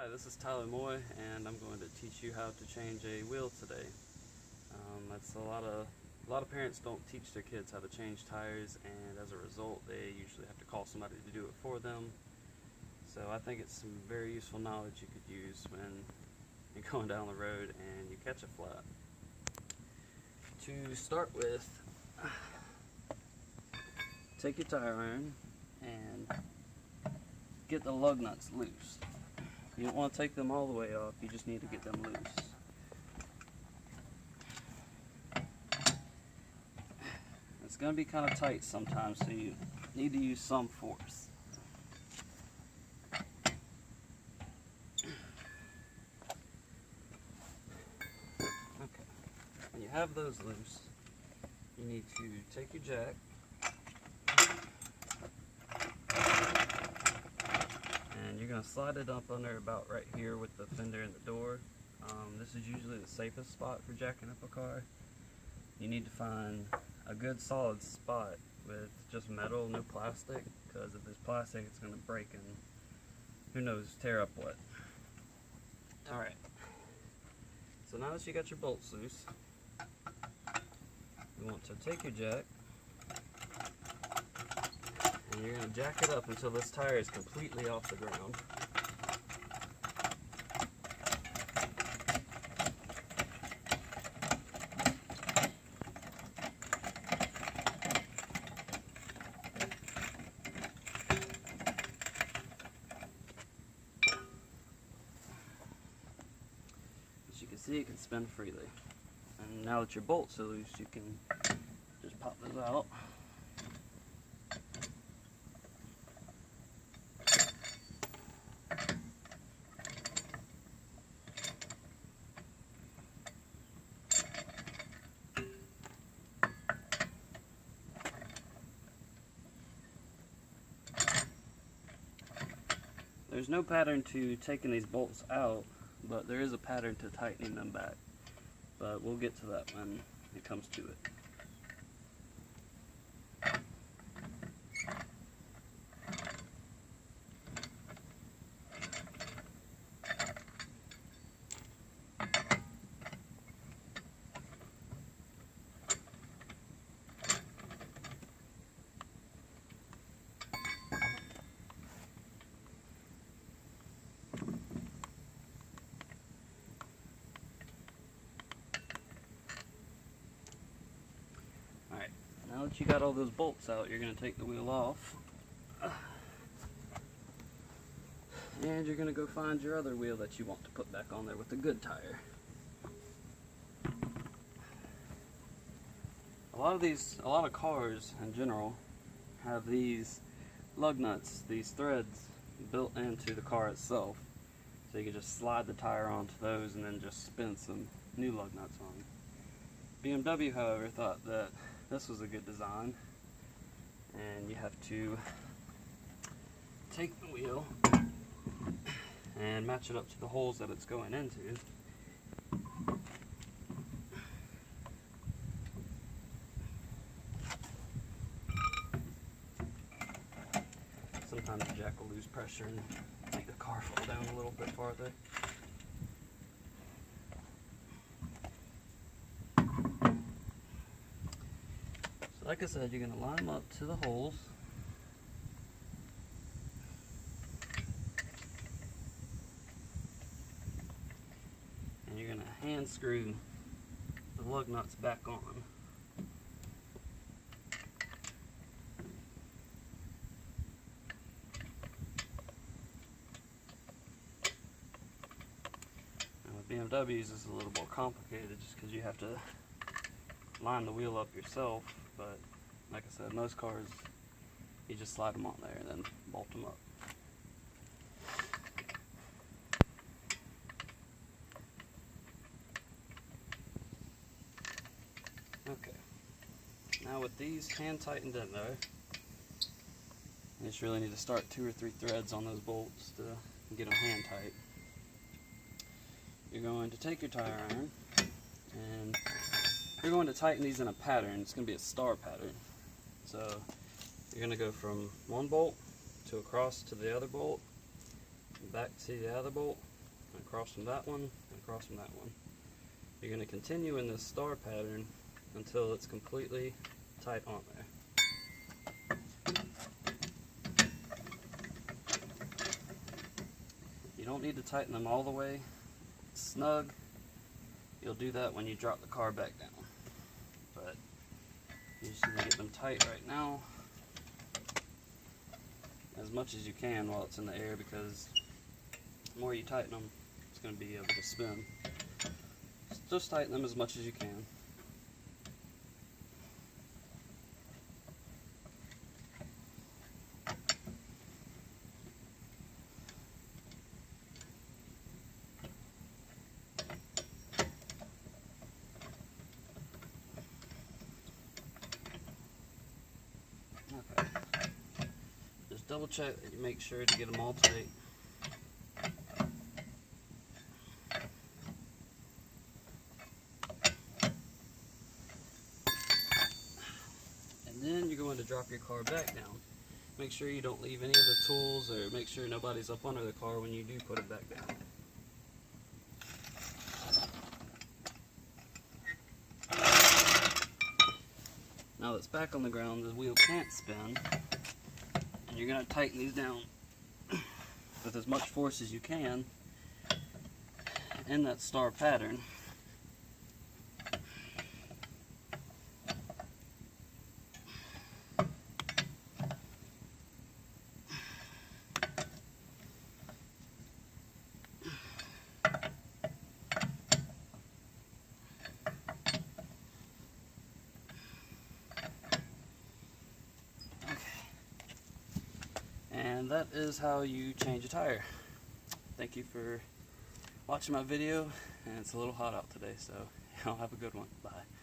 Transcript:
Hi, this is Tyler Moy, and I'm going to teach you how to change a wheel today. That's a lot of parents don't teach their kids how to change tires, and as a result, they usually have to call somebody to do it for them. So I think it's some very useful knowledge you could use when you're going down the road and you catch a flat. To start with, take your tire iron and get the lug nuts loose. You don't want to take them all the way off, you just need to get them loose. It's going to be kind of tight sometimes, so you need to use some force. Okay, when you have those loose, you need to take your jack and you're going to slide it up under about right here with the fender and the door. This is usually the safest spot for jacking up a car. You need to find a good solid spot with just metal, no plastic, because if there's plastic it's going to break and who knows, tear up what. Alright, so now that you got your bolts loose, you want to take your jack and you're going to jack it up until this tire is completely off the ground. As you can see, it can spin freely. And now that your bolts are loose, you can just pop those out. There's no pattern to taking these bolts out, but there is a pattern to tightening them back. But we'll get to that when it comes to it. Now that you got all those bolts out, you're going to take the wheel off. And you're going to go find your other wheel that you want to put back on there with the good tire. A lot of cars in general have these lug nuts, these threads built into the car itself. So you can just slide the tire onto those and then just spin some new lug nuts on. BMW, however, thought that this was a good design, and you have to take the wheel and match it up to the holes that it's going into. Sometimes the jack will lose pressure and make the car fall down a little bit farther. Like I said, you're going to line them up to the holes. And you're going to hand screw the lug nuts back on. Now with BMWs, it's a little more complicated just because you have to line the wheel up yourself. But like I said, most cars, you just slide them on there and then bolt them up. Okay, now with these hand tightened in there, you just really need to start 2 or 3 threads on those bolts to get them hand tight. You're going to take your tire iron and you're going to tighten these in a pattern. It's going to be a star pattern. So you're going to go from one bolt to across to the other bolt, back to the other bolt, across from that one, and across from that one. You're going to continue in this star pattern until it's completely tight on there. You don't need to tighten them all the way snug. You'll do that when you drop the car back down. But you just need to get them tight right now, as much as you can while it's in the air, because the more you tighten them, it's going to be able to spin. Just tighten them as much as you can. Okay. Just double check that you make sure to get them all tight. And then you're going to drop your car back down. Make sure you don't leave any of the tools, or make sure nobody's up under the car when you do put it back down. Now that it's back on the ground, the wheel can't spin, and you're going to tighten these down with as much force as you can in that star pattern. And that is how you change a tire. Thank you for watching my video, and it's a little hot out today, so y'all have a good one. Bye.